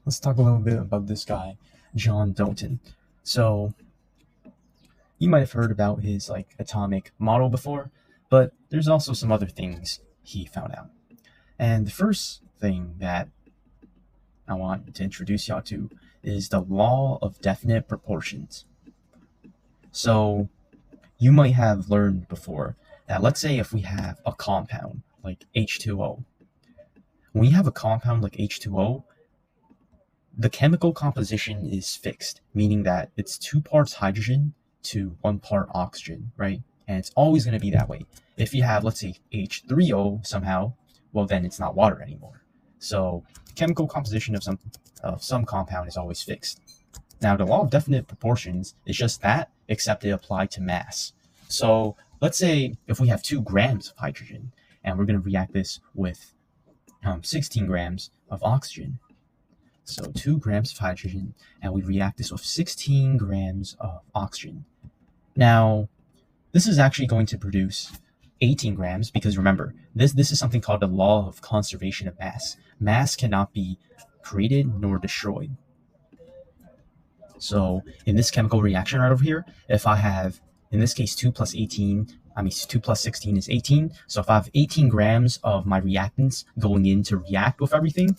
let's talk a little bit about this guy, John Dalton. So you might have heard about his atomic model before, but there's also some other things he found out. And the first thing that I want to introduce y'all to is the law of definite proportions. So you might have learned before that, let's say if we have a compound like H2O. When you have a compound like H2O, the chemical composition is fixed, meaning that it's 2 parts hydrogen to 1 part oxygen, right? And it's always going to be that way. If you have, let's say, H3O somehow, well, then it's not water anymore. So the chemical composition of some compound is always fixed. Now, the law of definite proportions is just that, except it applied to mass. So let's say if we have 2 grams of hydrogen, and we're going to react this with 16 grams of oxygen. So 2 grams of hydrogen, and we react this with 16 grams of oxygen. Now, this is actually going to produce 18 grams, because remember, this is something called the law of conservation of mass. Mass cannot be created nor destroyed. So in this chemical reaction right over here, if I have, in this case, 2 plus 16 is 18. So if I have 18 grams of my reactants going in to react with everything,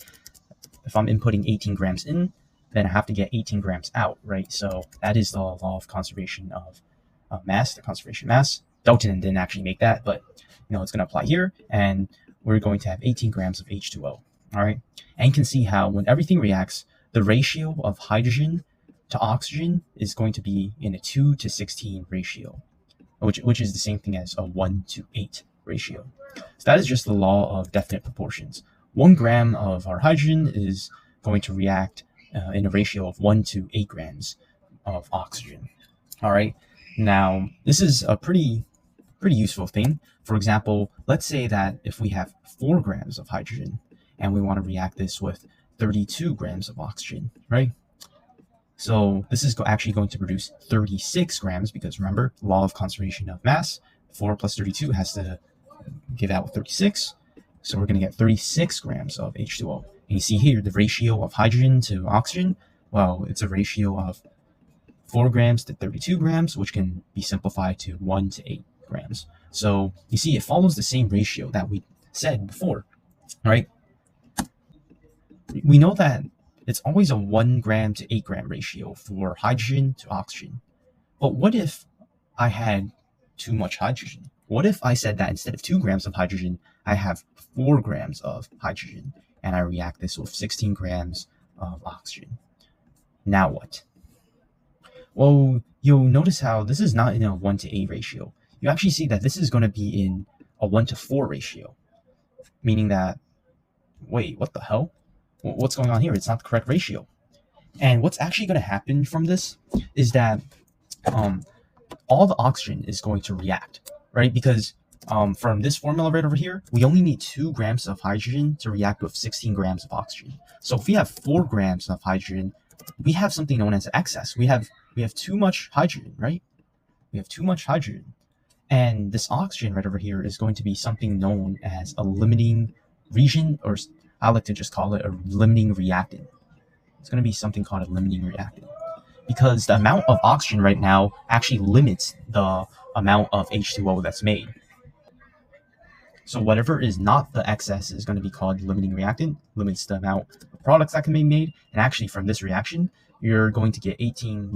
if I'm inputting 18 grams in, then I have to get 18 grams out, right? So that is the law of conservation of mass, the conservation mass. Dalton didn't actually make that, but it's going to apply here, and we're going to have 18 grams of H2O, all right? And you can see how when everything reacts, the ratio of hydrogen to oxygen is going to be in a 2 to 16 ratio, which is the same thing as a 1 to 8 ratio. So that is just the law of definite proportions. 1 gram of our hydrogen is going to react in a ratio of 1 to 8 grams of oxygen. All right. Now, this is a pretty useful thing. For example, let's say that if we have 4 grams of hydrogen and we want to react this with 32 grams of oxygen, right? So this is actually going to produce 36 grams, because remember, law of conservation of mass, 4 plus 32 has to give out 36. So we're going to get 36 grams of H2O. And you see here, the ratio of hydrogen to oxygen, well, it's a ratio of 4 grams to 32 grams, which can be simplified to 1 to 8 grams. So you see, it follows the same ratio that we said before, right? We know that it's always a 1 gram to 8 gram ratio for hydrogen to oxygen. But what if I had too much hydrogen? What if I said that instead of 2 grams of hydrogen, I have 4 grams of hydrogen, and I react this with 16 grams of oxygen? Now what? Well, you'll notice how this is not in a 1 to 8 ratio. You actually see that this is going to be in a 1 to 4 ratio, meaning that, wait, what the hell? What's going on here? It's not the correct ratio. And what's actually going to happen from this is that all the oxygen is going to react, right? Because from this formula right over here, we only need 2 grams of hydrogen to react with 16 grams of oxygen. So if we have 4 grams of hydrogen, we have something known as excess. We have too much hydrogen, right? We have too much hydrogen. And this oxygen right over here is going to be something known as a limiting region, or I like to just call it a limiting reactant. It's going to be something called a limiting reactant, because the amount of oxygen right now actually limits the amount of H2O that's made. So whatever is not the excess is going to be called limiting reactant, limits the amount of products that can be made. And actually from this reaction, you're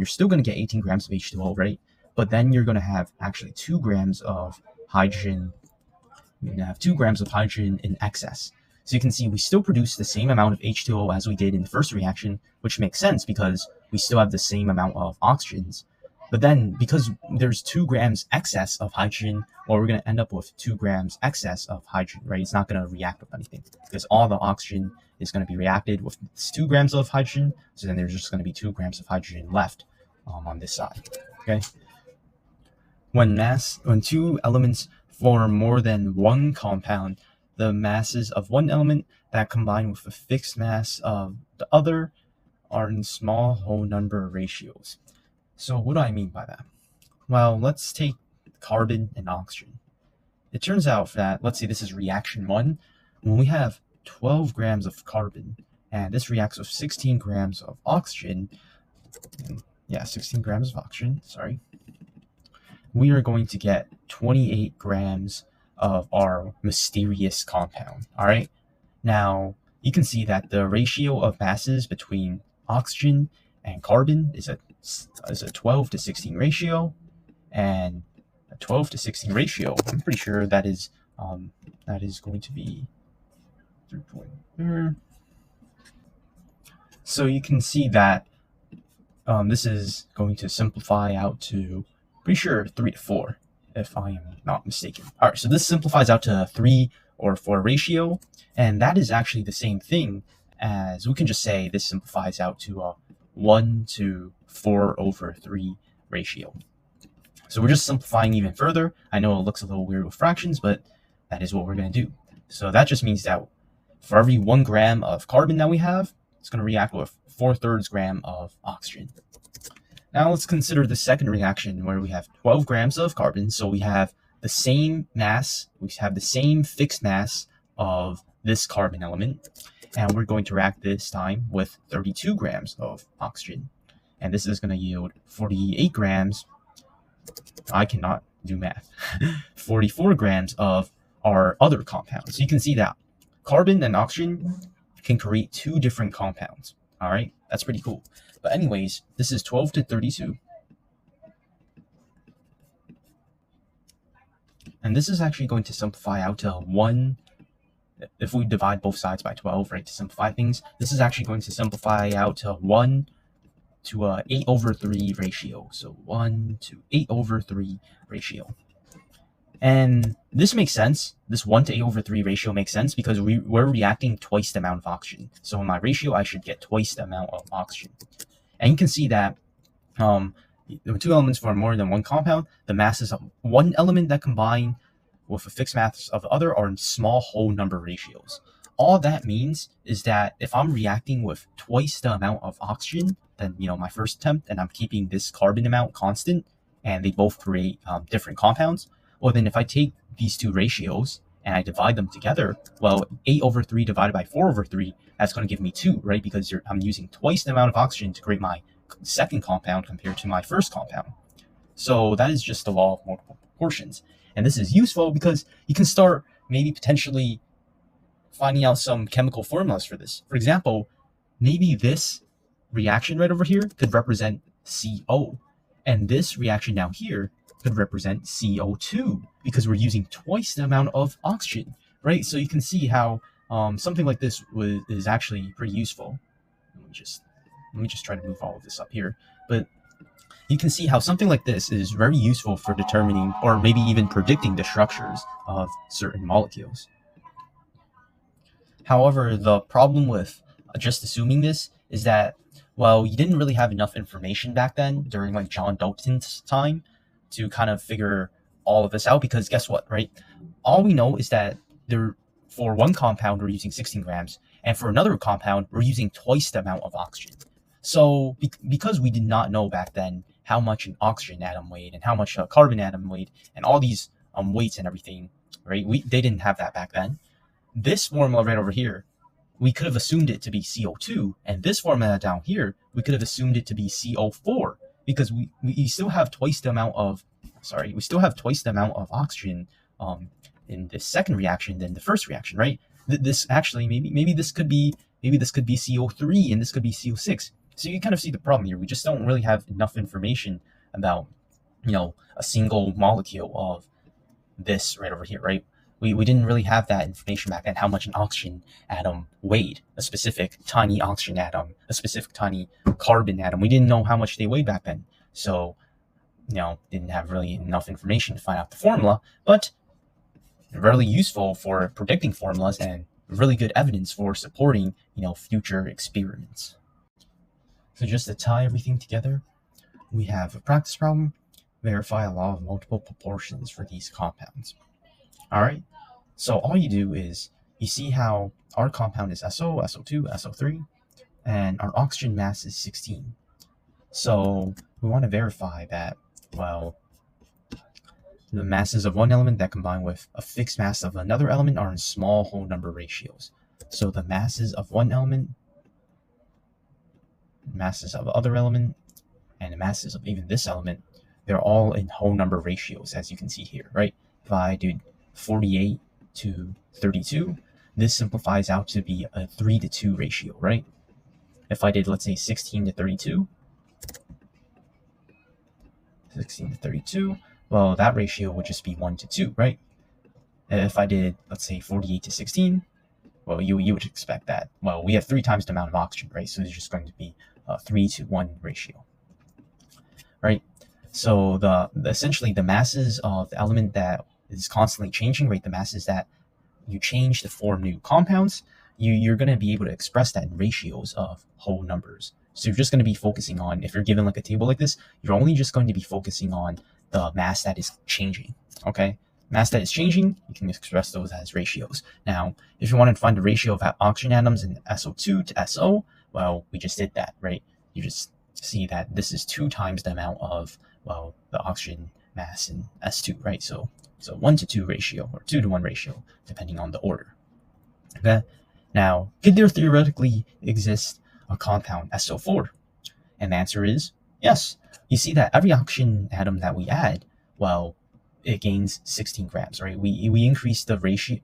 still going to get 18 grams of H2O, right? But then you're going to have actually 2 grams of hydrogen. You're going to have 2 grams of hydrogen in excess. So you can see we still produce the same amount of H2O as we did in the first reaction, which makes sense because we still have the same amount of oxygens. But then because there's 2 grams excess of hydrogen, well, we're going to end up with 2 grams excess of hydrogen, right? It's not going to react with anything because all the oxygen is going to be reacted with 2 grams of hydrogen. So then there's just going to be 2 grams of hydrogen left on this side, okay? When 2 elements form more than one compound, the masses of one element that combine with a fixed mass of the other are in small whole number ratios. So what do I mean by that? Well, let's take carbon and oxygen. It turns out that, let's say this is reaction 1, when we have 12 grams of carbon and this reacts with 16 grams of oxygen. Yeah, 16 grams of oxygen, sorry. We are going to get 28 grams of our mysterious compound, all right? Now, you can see that the ratio of masses between oxygen and carbon is a 12 to 16 ratio, and a 12 to 16 ratio, I'm pretty sure that is going to be 3. So you can see that this is going to simplify out to, pretty sure, 3 to 4, if I am not mistaken. All right, so this simplifies out to a 3 or 4 ratio, and that is actually the same thing as, we can just say this simplifies out to a 1 to 4 over 3 ratio. So we're just simplifying even further. I know it looks a little weird with fractions, but that is what we're going to do. So that just means that for every 1 gram of carbon that we have, it's going to react with 4/3 gram of oxygen. Now let's consider the second reaction where we have 12 grams of carbon. So we have the same mass, we have the same fixed mass of this carbon element, and we're going to react this time with 32 grams of oxygen. And this is going to yield 48 grams, I cannot do math, 44 grams of our other compound. So you can see that carbon and oxygen can create 2 different compounds. All right, that's pretty cool. But anyways, this is 12 to 32. And this is actually going to simplify out to 1. If we divide both sides by 12, right, to simplify things, this is actually going to simplify out to 1 to 8 over 3 ratio. So 1 to 8 over 3 ratio. And this makes sense. This 1 to 8 over 3 ratio makes sense because we're reacting twice the amount of oxygen. So in my ratio, I should get twice the amount of oxygen. And you can see that the 2 elements form more than 1 compound. The masses of 1 element that combine with a fixed mass of the other are in small whole number ratios. All that means is that if I'm reacting with twice the amount of oxygen than my first attempt, and I'm keeping this carbon amount constant, and they both create different compounds, well, then if I take these 2 ratios and I divide them together, well, 8 over 3 divided by 4 over 3, that's going to give me 2, right? Because I'm using twice the amount of oxygen to create my second compound compared to my first compound. So that is just the law of multiple proportions. And this is useful because you can start maybe potentially finding out some chemical formulas for this. For example, maybe this reaction right over here could represent CO, and this reaction down here could represent CO2 because we're using twice the amount of oxygen, right? So you can see how something like this is actually pretty useful. Let me just try to move all of this up here, but you can see how something like this is very useful for determining or maybe even predicting the structures of certain molecules. However, the problem with just assuming this is that, well, you didn't really have enough information back then during like John Dalton's time to kind of figure all of this out, because guess what, right? All we know is that for 1 compound, we're using 16 grams, and for another compound, we're using twice the amount of oxygen. So because we did not know back then how much an oxygen atom weighed and how much a carbon atom weighed and all these weights and everything, right? They didn't have that back then. This formula right over here, we could have assumed it to be CO2, and this formula down here, we could have assumed it to be CO4, because we still have twice the amount of oxygen in this second reaction than the first reaction, right? This actually maybe this could be CO3 and this could be CO6. So you kind of see the problem here. We just don't really have enough information about a single molecule of this right over here, right? We didn't really have that information back then, how much an oxygen atom weighed, a specific tiny oxygen atom, a specific tiny carbon atom. We didn't know how much they weighed back then. So, didn't have really enough information to find out the formula, but really useful for predicting formulas and really good evidence for supporting, future experiments. So just to tie everything together, we have a practice problem, verify a law of multiple proportions for these compounds. All right, so all you do is you see how our compound is SO, SO2, SO3, and our oxygen mass is 16. So we want to verify that, well, the masses of one element that combine with a fixed mass of another element are in small whole number ratios. So the masses of one element masses of the other element, and the masses of even this element, they're all in whole number ratios, as you can see here, right? If I did 48 to 32, this simplifies out to be a 3-to-2 ratio, right? If I did, let's say, 16 to 32, well, that ratio would just be 1-to-2, right? If I did, let's say, 48 to 16, well, you would expect that. Well, we have 3 times the amount of oxygen, right? So it's just going to be a 3-to-1 ratio, right? So essentially the masses of the element that is constantly changing, right? The masses that you change to form new compounds, you're going to be able to express that in ratios of whole numbers. So you're just going to be focusing on, if you're given like a table like this, you're only just going to be focusing on the mass that is changing, okay? Mass that is changing, you can express those as ratios. Now, if you wanted to find the ratio of oxygen atoms in SO2 to SO, well, we just did that, right? You just see that this is 2 times the amount of, well, the oxygen mass in S2, right? So 1-to-2 ratio, or 2-to-1 ratio, depending on the order, okay? Now, could there theoretically exist a compound SO4? And the answer is yes. You see that every oxygen atom that we add, well, it gains 16 grams, right? We increase the ratio,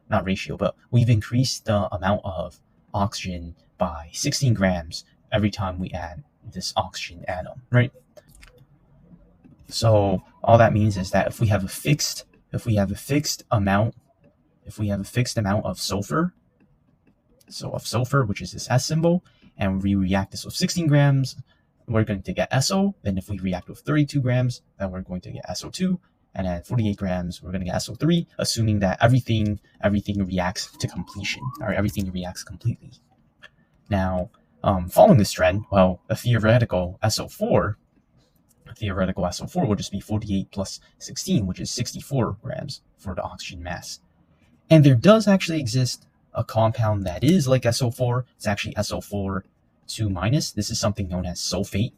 not ratio, but we've increased the amount of oxygen by 16 grams every time we add this oxygen atom, right? So all that means is that if we have a fixed amount of sulfur, which is this S symbol, and we react this with 16 grams, we're going to get SO. Then if we react with 32 grams, then we're going to get SO2. And at 48 grams, we're going to get SO3, assuming that everything reacts to completion, or everything reacts completely. Now, following this trend, well, a theoretical SO4 will just be 48 plus 16, which is 64 grams for the oxygen mass. And there does actually exist a compound that is like SO4. It's actually SO4 2-. This is something known as sulfate.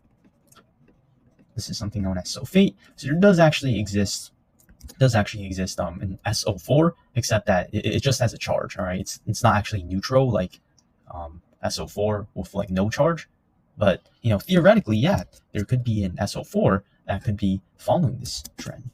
So there does actually exist in SO4, except that it just has a charge. All right, it's not actually neutral like SO4 with like no charge. But theoretically, yeah, there could be an SO4 that could be following this trend.